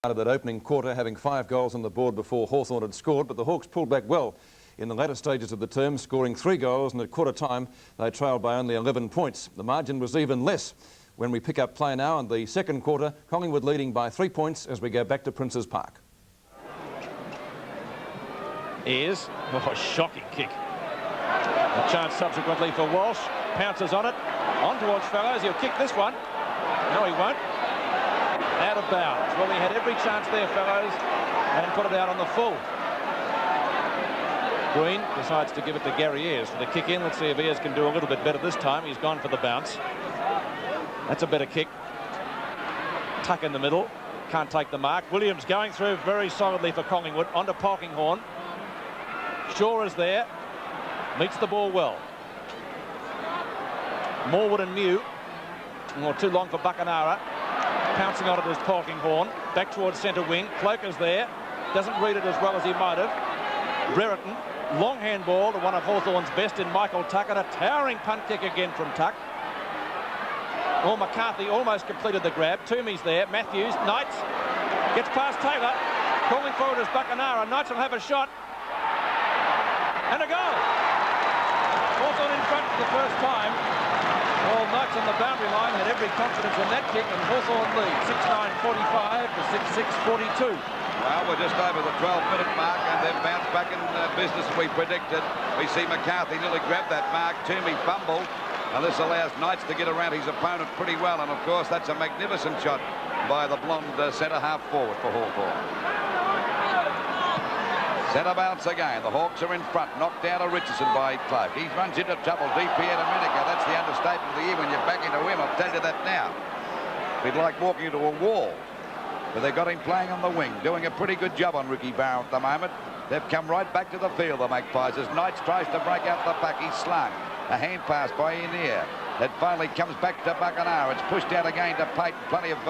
Of that opening quarter, having 5 goals on the board before Hawthorn had scored, but the Hawks pulled back well in the latter stages of the term, scoring 3 goals, and at quarter time they trailed by only 11 points. The margin was even less when we pick up play now in the second quarter, Collingwood leading by 3 points as we go back to Princes Park. Shocking kick. A chance subsequently for Walsh, pounces on it, on towards Fellows. He'll kick this one. No, he won't. Out of bounds. Well, he had every chance there, Fellows, and put it out on the full. Green decides to give it to Gary Ayres for the kick in. Let's see if Ayres can do a little bit better this time. He's gone for the bounce. That's a better kick. Tuck in the middle. Can't take the mark. Williams going through very solidly for Collingwood. Onto Polkinghorne. Shaw is there. Meets the ball well. Morwood and Mew. Too long for Buckenara. Pouncing on it is Polkinghorne. Back towards centre wing. Cloker's there. Doesn't read it as well as he might have. Brereton. Long handball to one of Hawthorn's best in Michael Tuck. And a towering punt kick again from Tuck. Oh, McCarthy almost completed the grab. Toomey's there. Matthews. Knights. Gets past Taylor. Calling forward is Buckenara. Knights will have a shot. And a goal. Hawthorn in front for the first time. Well, Knights on the boundary line had every confidence in that kick, and Hawthorn lead 6-9-45 to 6-6-42. Well, we're just over the 12-minute mark, and they've bounced back in business as we predicted. We see McCarthy nearly grab that mark. Toomey fumbled, and this allows Knights to get around his opponent pretty well. And of course, that's a magnificent shot by the blonde centre half forward for Hawthorn. Centre bounce again. The Hawks are in front. Knocked down to Richardson by Clark. He runs into trouble. DP Domenica. That's the understatement of the year when you're back into him. I'll tell you that now. He'd like walking into a wall. But they've got him playing on the wing, doing a pretty good job on Ricky Barrow at the moment. They've come right back to the field, the Magpies, as Knights tries to break out the pack. He's slung. A hand pass by Inier. It finally comes back to Buckenara. It's pushed out again to Payton. Plenty of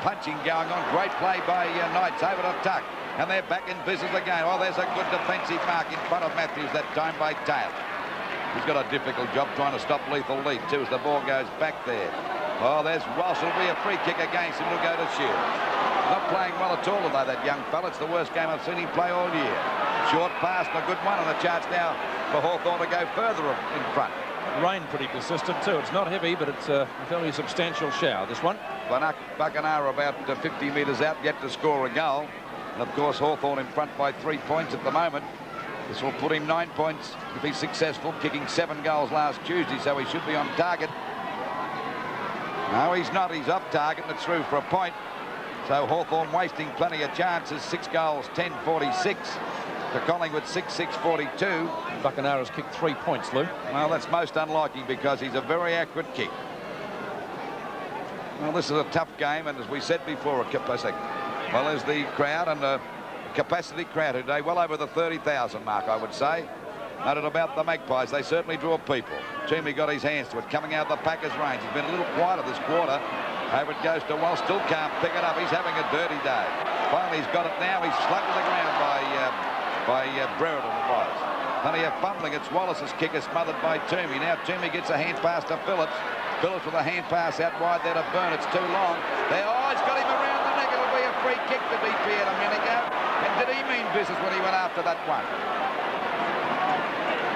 punching going on. Great play by Knights over to Tuck. And they're back in business again. Oh, there's a good defensive mark in front of Matthews that time by Taylor. He's got a difficult job trying to stop Lethal Lead too as the ball goes back there. Oh, there's Walsh. It'll be a free kick against him. It'll go to Shields. Not playing well at all, although, that young fella. It's the worst game I've seen him play all year. Short pass and a good one, and a chance now for Hawthorn to go further in front. Rain pretty persistent too. It's not heavy, but it's a fairly substantial shower, this one. Buckenara about 50 metres out, yet to score a goal. And of course, Hawthorn in front by 3 points at the moment. This will put him 9 points if he's successful, kicking 7 goals last Tuesday, so he should be on target. No, he's not. He's off target, and it's through for a point. So Hawthorn wasting plenty of chances. 6 goals, 10-46. To Collingwood, 6-6-42. Buckenara's kicked 3 points, Lou. Well, that's most unlikely because he's a very accurate kick. Well, this is a tough game, and as we said before, well, there's the crowd, and a capacity crowd today, well over the 30,000 mark, I would say. Noted about the Magpies, they certainly draw people. Toomey got his hands to it, coming out of the Packers' range. He's been a little quieter this quarter. Over it goes to Walsh, still can't pick it up. He's having a dirty day. Finally, he's got it now. He's slugged to the ground by Brereton, it was. Plenty of fumbling. It's Wallace's kick is smothered by Toomey. Now Toomey gets a hand pass to Phillips. Phillips with a hand pass out wide there to Byrne. It's too long. There, oh, he's got him around the neck. It'll be a free kick to DP a minute ago. And did he mean business when he went after that one?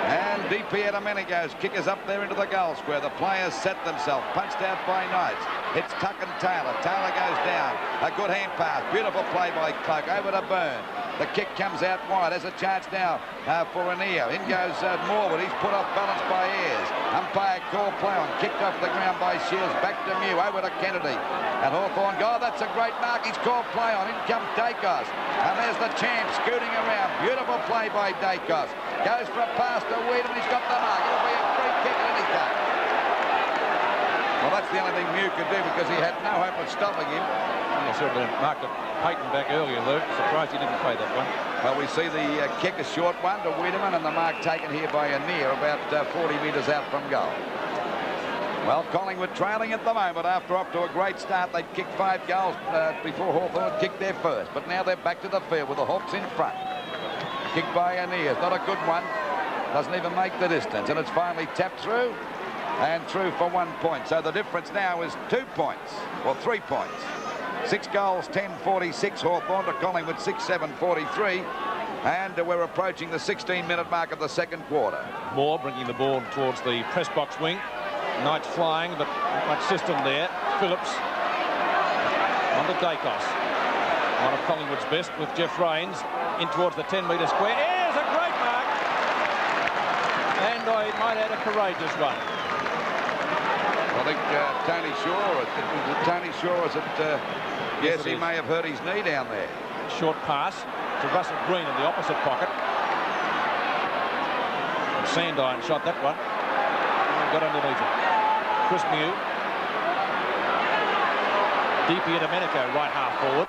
And DP Domenico's kick is up there into the goal square. The players set themselves. Punched out by Knights. It's Tuck and Taylor. Taylor goes down. A good hand pass. Beautiful play by Clark. Over to Byrne. The kick comes out wide. There's a chance now for Aneo. In goes Morwood. He's put off balance by Ayres. Umpire call play on. Kicked off the ground by Shields. Back to Mew. Over to Kennedy. And Hawthorn. Oh, that's a great mark. He's called play on. In comes Dacos. And there's the champ scooting around. Beautiful play by Dacos. Goes for a pass to Weedham. He's got the mark. It'll be a free kick at any time. Well, that's the only thing Mew could do because he had no hope of stopping him. He should have been marked at Payton back earlier, Luke. Surprised he didn't play that one. Well, we see the kick, a short one to Wiedemann, and the mark taken here by Anir about 40 metres out from goal. Well, Collingwood trailing at the moment after off to a great start. They'd kicked 5 goals before Hawthorn kicked their first, but now they're back to the field with the Hawks in front. Kick by Anir, not a good one. Doesn't even make the distance, and it's finally tapped through and through for 1 point. So the difference now is 2 points, or 3 points. 6 goals, 10:46. Hawthorn to Collingwood, 6-7-43. And we're approaching the 16-minute mark of the second quarter. Moore bringing the ball towards the press box wing. Knights flying, but not much system there. Phillips on to Dacos. One of Collingwood's best with Jeff Rains in towards the 10-metre square. Here's a great mark. And I might add a courageous one. I think Tony Shaw is at... yes, he may have hurt his knee down there. Short pass to Russell Green in the opposite pocket. And Sandine shot that one. Got underneath it. Chris Mew. DP Domenico, right half forward.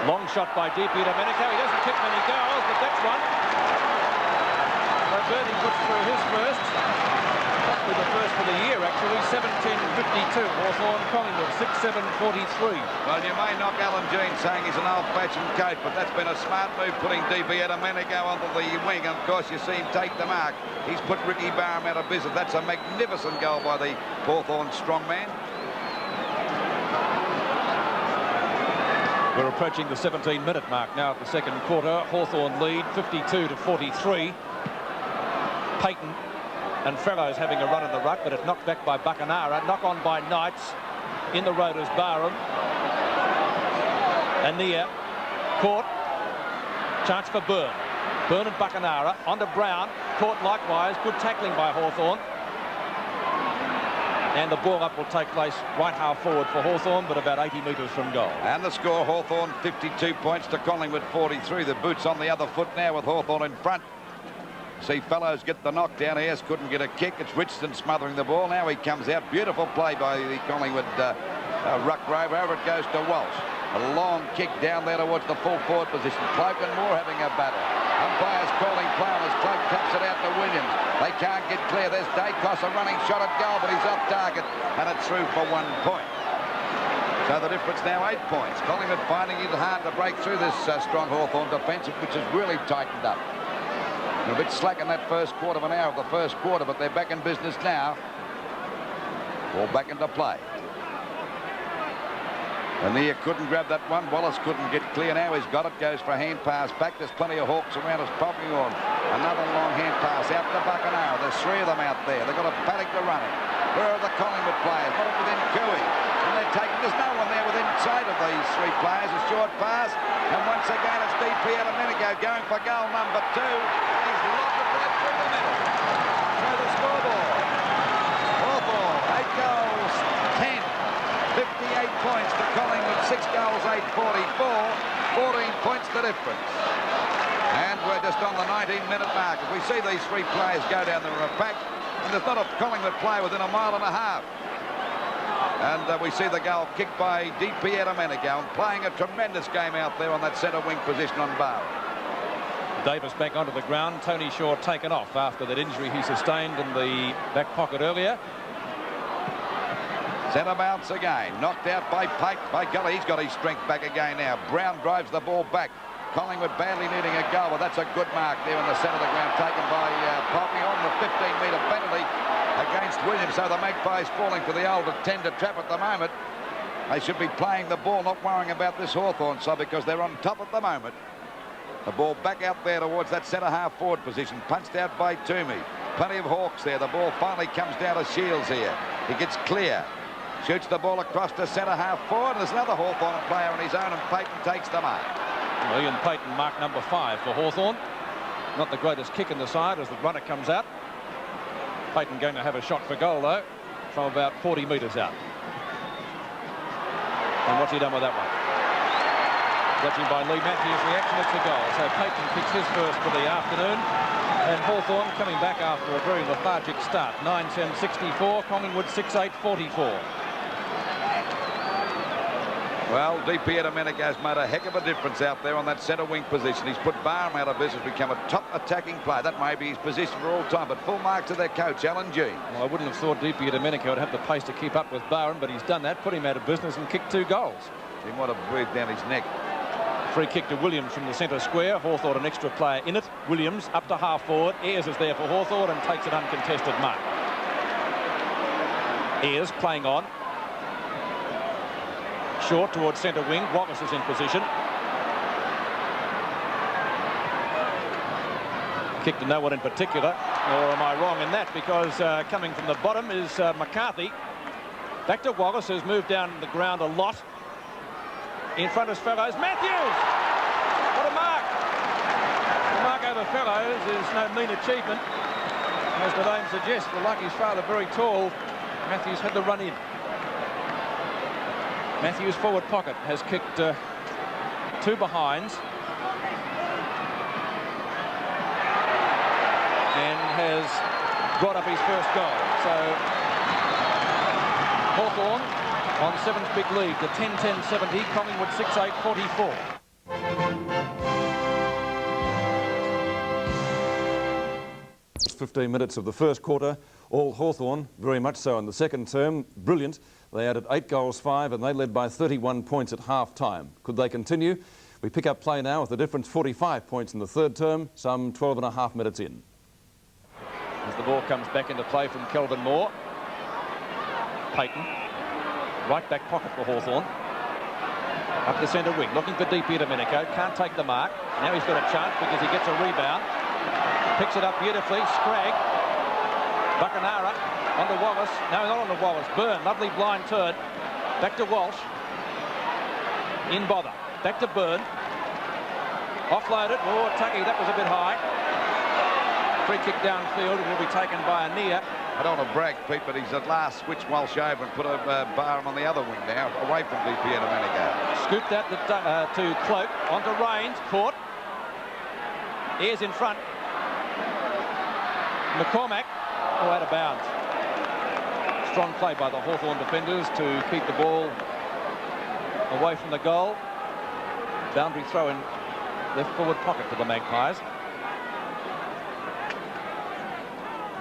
Long shot by DP Domenico. He doesn't kick many goals, but that's one. Bertie puts through his first. Possibly the first for the year, actually. 17:52. Hawthorn, Collingwood, 6-7-43. Well, you may knock Alan Jean saying he's an old-fashioned coach, but that's been a smart move, putting DP Domenico onto the wing. And of course, you see him take the mark. He's put Ricky Barham out of business. That's a magnificent goal by the Hawthorn strongman. We're approaching the 17-minute mark now at the second quarter. Hawthorn lead 52-43. Payton and Fellows having a run in the ruck, but it's knocked back by Buckenara. Knock on by Knights. In the road is Barham. Anea caught. Chance for Byrne. Byrne and Buckenara onto Brown. Caught likewise. Good tackling by Hawthorn. And the ball up will take place right half forward for Hawthorn, but about 80 metres from goal. And the score, Hawthorn 52 points to Collingwood 43. The boots on the other foot now with Hawthorn in front. See Fellows get the knockdown. Ayres couldn't get a kick. It's Richardson smothering the ball. Now he comes out. Beautiful play by the Collingwood ruck rover. Over it goes to Walsh. A long kick down there towards the full forward position. Cloak and Moore having a battle. Umpires calling play as Cloak taps it out to Williams. They can't get clear. There's Dacos, a running shot at goal, but he's off target, and it's through for 1 point. So the difference now 8 points. Collingwood finding it hard to break through this strong Hawthorn defence, which has really tightened up. A bit slack in that first quarter of an hour of the first quarter, but they're back in business now. Ball back into play. Anea couldn't grab that one. Wallace couldn't get clear. Now he's got it. Goes for a hand pass back. There's plenty of Hawks around us popping on. Another long hand pass out to Buckenara. There's 3 of them out there. They've got a paddock to run it. Where are the Collingwood players? Not within Cooey. And they're taking... There's no one there within sight of these 3 players. A short pass. And once again, it's DP Domenico going for goal number 2. He's locked it right through the middle. So the scoreboard. Hawthorn, 8 goals, 10. 58 points to Collingwood, 6 goals, 8-44, 14 points the difference. And we're just on the 19-minute mark. As we see these 3 players go down there in a pack, and there's not a Collingwood player within a mile and a half. And we see the goal kicked by DP Domenico, and playing a tremendous game out there on that centre wing position on Barham. Davis back onto the ground. Tony Shaw taken off after that injury he sustained in the back pocket earlier. Centre bounce again. Knocked out by Pike. By golly, he's got his strength back again now. Brown drives the ball back. Collingwood badly needing a goal, but that's a good mark there in the centre of the ground, taken by Poppy on the 15-metre penalty against Williams. So the Magpies falling for the old tender trap at the moment. They should be playing the ball, not worrying about this Hawthorn side, because they're on top at the moment. The ball back out there towards that centre half forward position. Punched out by Toomey. Plenty of Hawks there. The ball finally comes down to Shields here. He gets clear. Shoots the ball across to centre half forward. There's another Hawthorn player on his own, and Payton takes the mark. Well, Ian Payton mark number 5 for Hawthorn. Not the greatest kick in the side as the runner comes out. Payton going to have a shot for goal, though, from about 40 metres out. And what's he done with that one? Judging by Lee Matthews' reaction, it's a goal. So Payton kicks his first for the afternoon. And Hawthorn coming back after a very lethargic start. 9-10-64, Collingwood 6-8-44. Well, DP Domenico's made a heck of a difference out there on that centre wing position. He's put Barham out of business, become a top attacking player. That may be his position for all time, but full mark to their coach, Alan Jean. Well, I wouldn't have thought DP Domenico would have the pace to keep up with Barham, but he's done that, put him out of business and kicked 2 goals. He might have breathed down his neck. Free kick to Williams from the centre square. Hawthorn an extra player in it. Williams up to half forward. Ayres is there for Hawthorn and takes an uncontested mark. Ayres playing on. short towards centre wing. Wallace is in position. Kick to no one in particular, or am I wrong in that? Because coming from the bottom is McCarthy. Back to Wallace, who's moved down the ground a lot. In front of Fellows. Matthews! What a mark! The mark over Fellows is no mean achievement. As the name suggests, the Lucky's father very tall. Matthews had the run in. Matthews' forward pocket has kicked 2 behinds. And has brought up his first goal. So Hawthorn on 7's big lead to 10-10-70. Collingwood 6-8-44. 15 minutes of the first quarter, all Hawthorn, very much so in the second term, brilliant. They added 8 goals 5 and they led by 31 points at half-time. Could they continue? We pick up play now with the difference 45 points in the third term, some 12.5 minutes in. As the ball comes back into play from Kelvin Moore. Payton, right back pocket for Hawthorn. Up the centre wing, looking for DP Domenico. Can't take the mark. Now he's got a chance because he gets a rebound. Picks it up beautifully. Scragg. Buckenara onto Wallace. No, not onto Wallace. Byrne, lovely blind turn. Back to Walsh. In bother. Back to Byrne. Offloaded. Oh, Tucky, that was a bit high. Free kick downfield. It will be taken by Anea. I don't want to brag, Pete, but he's at last switched Walsh over and put a Barham on the other wing now, away from DP Domenico. Scooped that to Cloak. Onto Rains. Caught. Ayres in front. McCormack. Oh, out of bounds. Strong play by the Hawthorn defenders to keep the ball away from the goal. Boundary throw in left forward pocket for the Magpies.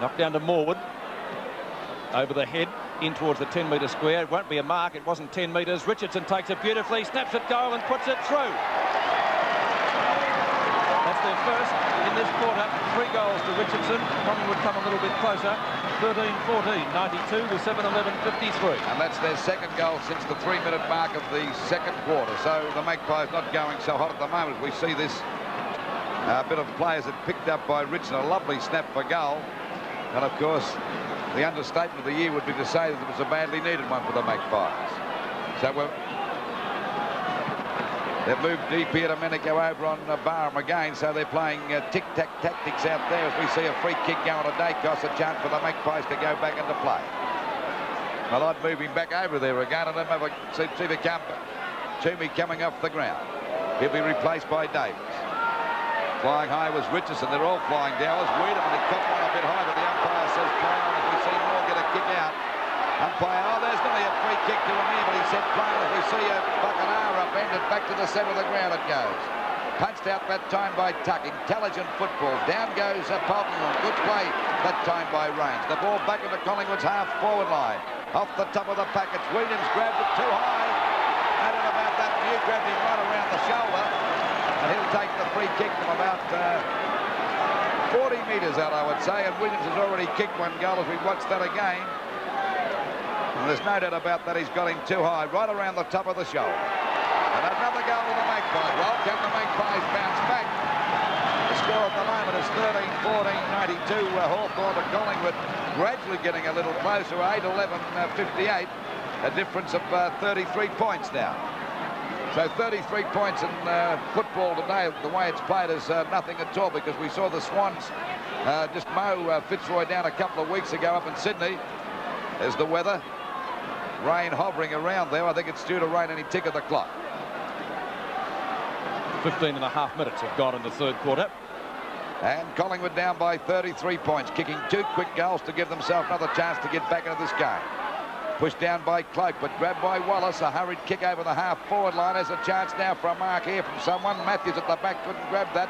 Knocked down to Morwood. Over the head, in towards the 10-metre square. It won't be a mark. It wasn't 10 metres. Richardson takes it beautifully, snaps it goal and puts it through. That's their first in this quarter. 3 goals to Richardson. Collingwood come a little bit closer. 13-14, 92 to 7-11-53. And that's their second goal since the 3-minute mark of the second quarter. So the Magpies not going so hot at the moment. We see this bit of players that picked up by Richardson. A lovely snap for goal. And of course, the understatement of the year would be to say that it was a badly needed one for the Magpies. So they've moved DP Domenico over on Barham again, so they're playing tic-tac tactics out there as we see a free kick going to Dacos, a chance for the Magpies to go back into play. Well, I'd move him back over there again and then see the camper. Toomey coming off the ground. He'll be replaced by Davis. Flying high was Richardson. They're all flying down. It was Wiedemann. He caught one a bit high, but the umpire says play on. If we see Moore get a kick out, umpire, oh, there's nearly a free kick to him here, but he said play on. If we see a Buckenara upended back to the centre of the ground, it goes. Punched out that time by Tuck. Intelligent football. Down goes Polton. Good play that time by Rains. The ball back into Collingwood's half-forward line. Off the top of the package. Williams grabbed it too high. And at about that view, grabbed him right around the shoulder. And he'll take the free kick from about 40 metres out, I would say. And Williams has already kicked 1 goal as we've watched that again. And there's no doubt about that. He's got him too high, right around the top of the shoulder. And another goal to the Magpies. Well, can the Magpies bounce back? The score at the moment is 13-14, 92. Hawthorn to Collingwood, gradually getting a little closer. 8-11-58. A difference of 33 points now. So 33 points in football today, the way it's played, is nothing at all, because we saw the Swans just mow Fitzroy down a couple of weeks ago up in Sydney. There's the weather. Rain hovering around there. I think it's due to rain any tick of the clock. 15.5 minutes have gone in the third quarter. And Collingwood down by 33 points, kicking 2 quick goals to give themselves another chance to get back into this game. Pushed down by Cloak, but grabbed by Wallace. A hurried kick over the half-forward line. There's a chance now for a mark here from someone. Matthews at the back couldn't grab that.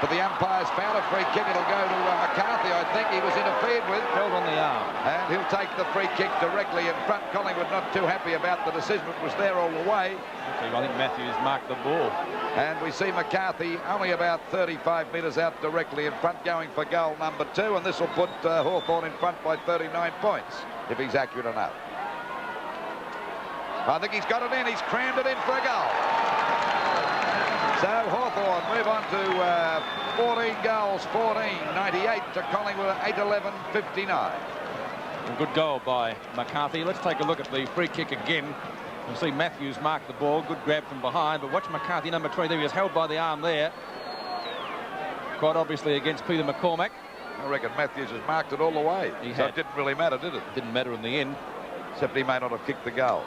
But the umpires found a free kick. It'll go to McCarthy, I think. He was interfered with. Held on the arm. And he'll take the free kick directly in front. Collingwood not too happy about the decision. It was there all the way. I think Matthews marked the ball. And we see McCarthy only about 35 metres out directly in front, going for goal number 2. And this will put Hawthorn in front by 39 points, if he's accurate enough. I think he's got it in. He's crammed it in for a goal. So Hawthorn move on to 14 goals, 98 to Collingwood, 8-11-59. Good goal by McCarthy. Let's take a look at the free kick again. You'll see Matthews mark the ball. Good grab from behind, but watch McCarthy, number 20 there. He was held by the arm there. Quite obviously against Peter McCormack. I reckon Matthews has marked it all the way. So it didn't really matter, did it? Didn't matter in the end. Except he may not have kicked the goal.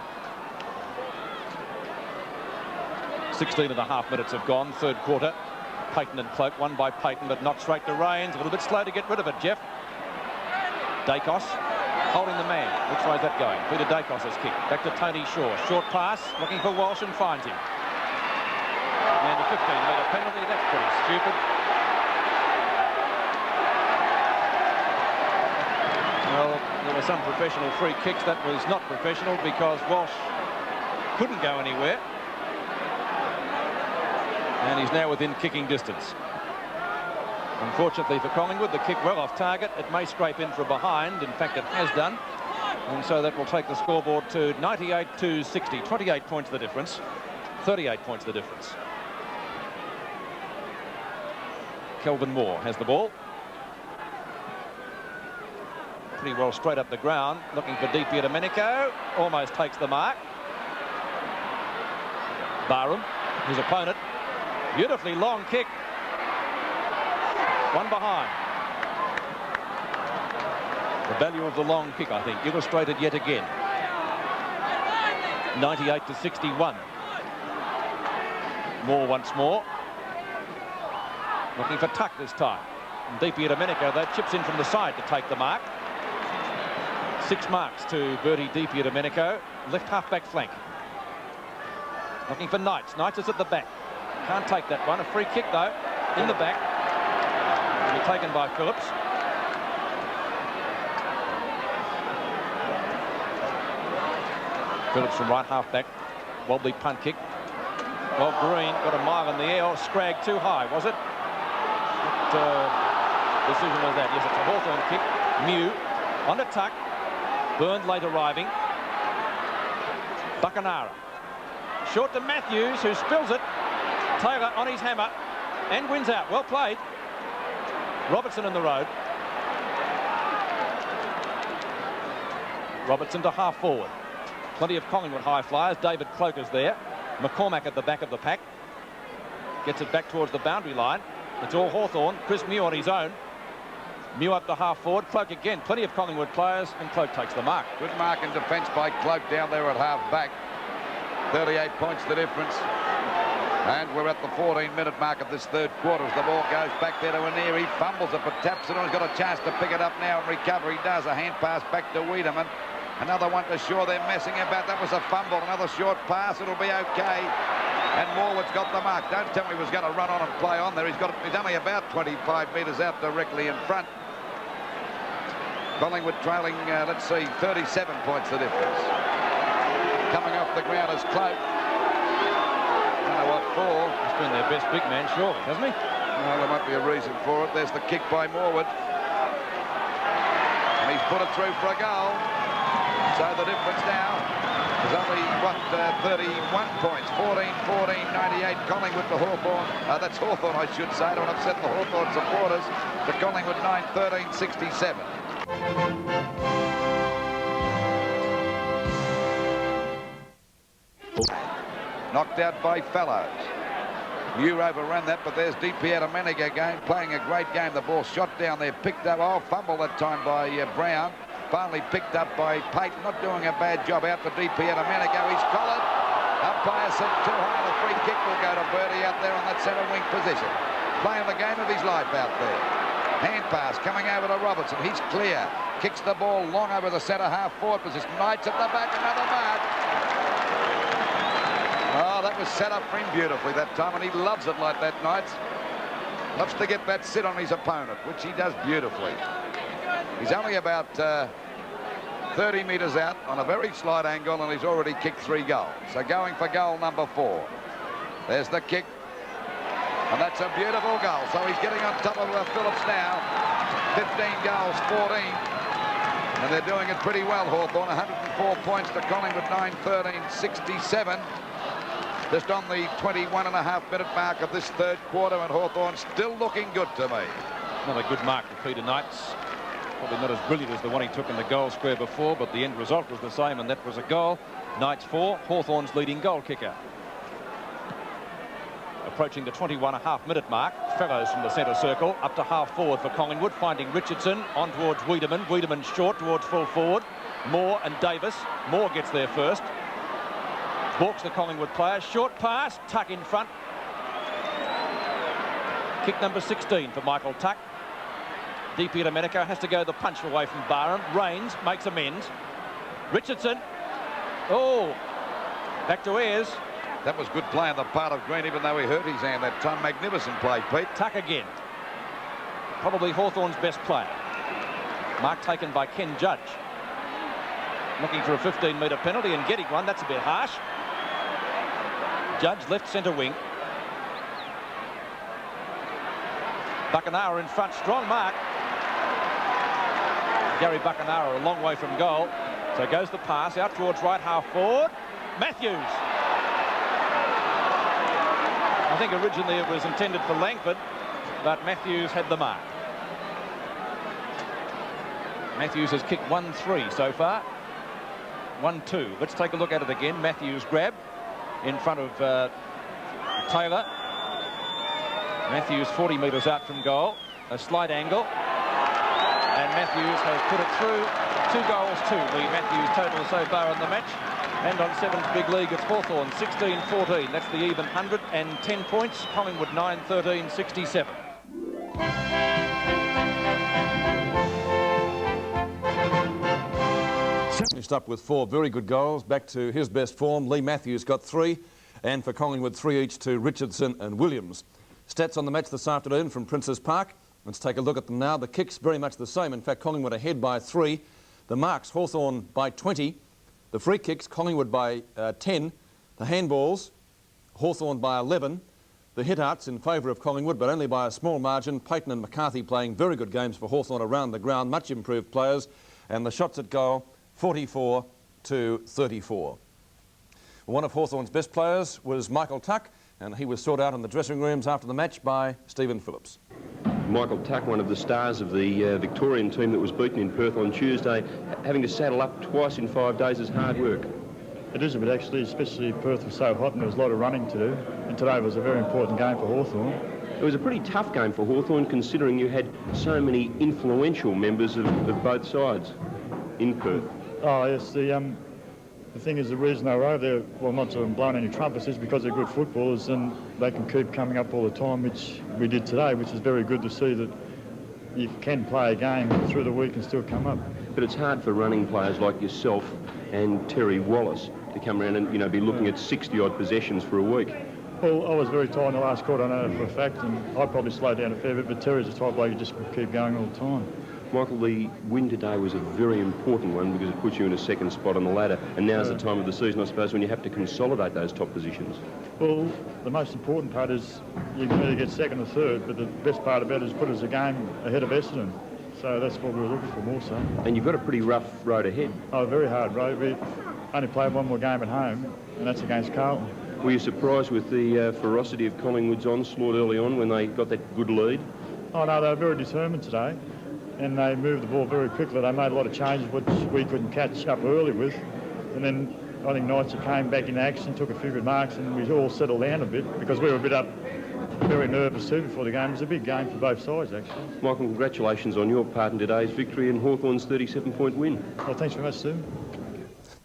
16.5 minutes have gone, third quarter. Payton and Cloak, won by Payton, but knocked straight to Rains. A little bit slow to get rid of it, Jeff. Dacos holding the man. Which way is that going? Peter Dacos' kick. Back to Tony Shaw. Short pass, looking for Walsh and finds him. And a 15-metre penalty. That's pretty stupid. Well, there were some professional free kicks. That was not professional because Walsh couldn't go anywhere. And he's now within kicking distance. Unfortunately for Collingwood, the kick well off target. It may scrape in for a behind. In fact, it has done. And so that will take the scoreboard to 98-60. 28 points the difference. 38 points the difference. Kelvin Moore has the ball. Pretty well straight up the ground. Looking for Di Domenico. Almost takes the mark. Barham, his opponent. Beautifully long kick. One behind. The value of the long kick, I think, illustrated yet again. 98-61. Moore once more. Looking for Tuck this time. Di Domenico, that chips in from the side to take the mark. 6 marks to Bertie Di Domenico. Left half-back flank. Looking for Knights. Knights is at the back. Can't take that one. A free kick, though, in the back. Will be taken by Phillips. Phillips from right half-back. Wobbly punt kick. Well, Green got a mile in the air. Scrag too high, was it? What decision was that? Yes, it's a Hawthorn kick. Mew on the tuck. Byrne late arriving. Buckenara. Short to Matthews, who spills it. Taylor on his hammer and wins out. Well played. Robertson in the road. Robertson to half forward. Plenty of Collingwood high flyers. David Cloak is there. McCormack at the back of the pack. Gets it back towards the boundary line. It's all Hawthorn. Chris Mew on his own. Mew up to half forward. Cloak again. Plenty of Collingwood players, and Cloak takes the mark. Good mark in defence by Cloak down there at half back. 38 points the difference. And we're at the 14-minute mark of this third quarter as the ball goes back there to Anir. He fumbles it, but taps it on. He's got a chance to pick it up now and recover. He does. A hand pass back to Wiedemann. Another one to Shaw. They're messing about. That was a fumble. Another short pass. It'll be okay. And Morwood's got the mark. Don't tell me he was going to run on and play on there. He's only about 25 metres out directly in front. Collingwood trailing, let's see, 37 points the difference. Coming off the ground is Cloak. Don't know what for. He's been their best big man, surely, hasn't he? No, there might be a reason for it. There's the kick by Morwood. And he's put it through for a goal. So the difference now is only, 31 points. 14-14, 98. Collingwood to Hawthorn. That's Hawthorn, I should say. I don't want to upset the Hawthorn supporters. To Collingwood 9-13, 67. Knocked out by Fellows. Mew overran that, but there's Di Domenico again, playing a great game. The ball shot down there, picked up. Oh, fumble that time by Brown. Finally picked up by Payton. Not doing a bad job out for Di Domenico. He's collared. Umpire said too high. The free kick will go to Bertie out there on that centre wing position. Playing the game of his life out there. Hand pass coming over to Robertson. He's clear. Kicks the ball long over the centre half forward position. Knights at the back. Another mark. Oh, that was set up for him beautifully that time, and he loves it like that, Knights. Loves to get that sit on his opponent, which he does beautifully. He's only about 30 metres out on a very slight angle, and he's already kicked 3 goals. So going for goal number 4. There's the kick. And that's a beautiful goal. So he's getting on top of Phillips now. 15 goals, 14. And they're doing it pretty well, Hawthorn. 104 points to Collingwood, 9-13-67. Just on the 21.5-minute mark of this third quarter, and Hawthorn still looking good to me. Another good mark for Peter Knights. Probably not as brilliant as the one he took in the goal square before, but the end result was the same, and that was a goal. Knights 4, Hawthorn's leading goal kicker. Approaching the 21.5-minute mark, Fellows from the centre circle, up to half forward for Collingwood, finding Richardson on towards Wiedemann. Wiedemann short towards full forward. Moore and Davis. Moore gets there first. Walks the Collingwood players. Short pass, Tuck in front. Kick number 16 for Michael Tuck. DP Domenico has to go the punch away from Barham. Rains makes amends. Richardson. Oh, back to Ayres. That was good play on the part of Green, even though he hurt his hand that time. Magnificent play, Pete. Tuck again. Probably Hawthorn's best player. Mark taken by Ken Judge. Looking for a 15-metre penalty and getting one. That's a bit harsh. Judge left centre wing. Buckenara in front. Strong mark. Gary Buckenara a long way from goal. So goes the pass out towards right half forward. Matthews. I think originally it was intended for Langford, but Matthews had the mark. Matthews has kicked 1-3 so far. 1-2. Let's take a look at it again. Matthews grab in front of Taylor. Matthews 40 metres out from goal. A slight angle. And Matthews has put it through. 2 goals to the Matthews total so far in the match. And on Sevens Big League, it's Hawthorn 16-14. That's the even 110 points. Collingwood 9-13-67. Finished up with 4 very good goals. Back to his best form. Lee Matthews got 3. And for Collingwood, 3 each to Richardson and Williams. Stats on the match this afternoon from Princes Park. Let's take a look at them now. The kicks very much the same. In fact, Collingwood ahead by 3. The marks, Hawthorn by 20. The free kicks, Collingwood by 10. The handballs, Hawthorn by 11. The hit-outs in favour of Collingwood, but only by a small margin. Payton and McCarthy playing very good games for Hawthorn around the ground, much improved players. And the shots at goal, 44-34. One of Hawthorn's best players was Michael Tuck, and he was sought out in the dressing rooms after the match by Stephen Phillips. Michael Tuck, one of the stars of the Victorian team that was beaten in Perth on Tuesday, having to saddle up twice in 5 days is hard work. It is a bit actually, especially Perth was so hot and there was a lot of running to do. And today was a very important game for Hawthorn. It was a pretty tough game for Hawthorn, considering you had so many influential members of both sides in Perth. Oh yes, the thing is, the reason they were over there, well, not to have blown any trumpets, is because they're good footballers and they can keep coming up all the time, which we did today, which is very good to see that you can play a game through the week and still come up. But it's hard for running players like yourself and Terry Wallace to come around and, you know, be looking at 60-odd possessions for a week. Well, I was very tired in the last quarter, I know that for a fact, and I'd probably slow down a fair bit, but Terry's the type bloke you just keep going all the time. Michael, the win today was a very important one because it puts you in a second spot on the ladder, and now's the time of the season, I suppose, when you have to consolidate those top positions. Well, the most important part is you can either get second or third, but the best part about it is put us a game ahead of Essendon. So that's what we were looking for more so. And you've got a pretty rough road ahead. Oh, very hard road. We only played one more game at home, and that's against Carlton. Were you surprised with the ferocity of Collingwood's onslaught early on when they got that good lead? Oh, no, they were very determined today. And they moved the ball very quickly. They made a lot of changes which we couldn't catch up early with. And then I think Knights came back in action, took a few good marks, and we all settled down a bit because we were a bit up, very nervous too before the game. It was a big game for both sides, actually. Michael, congratulations on your part in today's victory and Hawthorn's 37-point win. Well, thanks very much, Steve.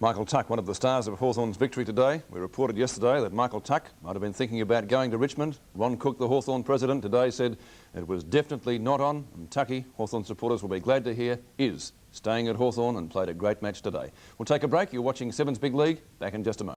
Michael Tuck, one of the stars of Hawthorn's victory today. We reported yesterday that Michael Tuck might have been thinking about going to Richmond. Ron Cook, the Hawthorn president, today said it was definitely not on. And Tucky, Hawthorn supporters will be glad to hear, is staying at Hawthorn and played a great match today. We'll take a break. You're watching Sevens Big League. Back in just a moment.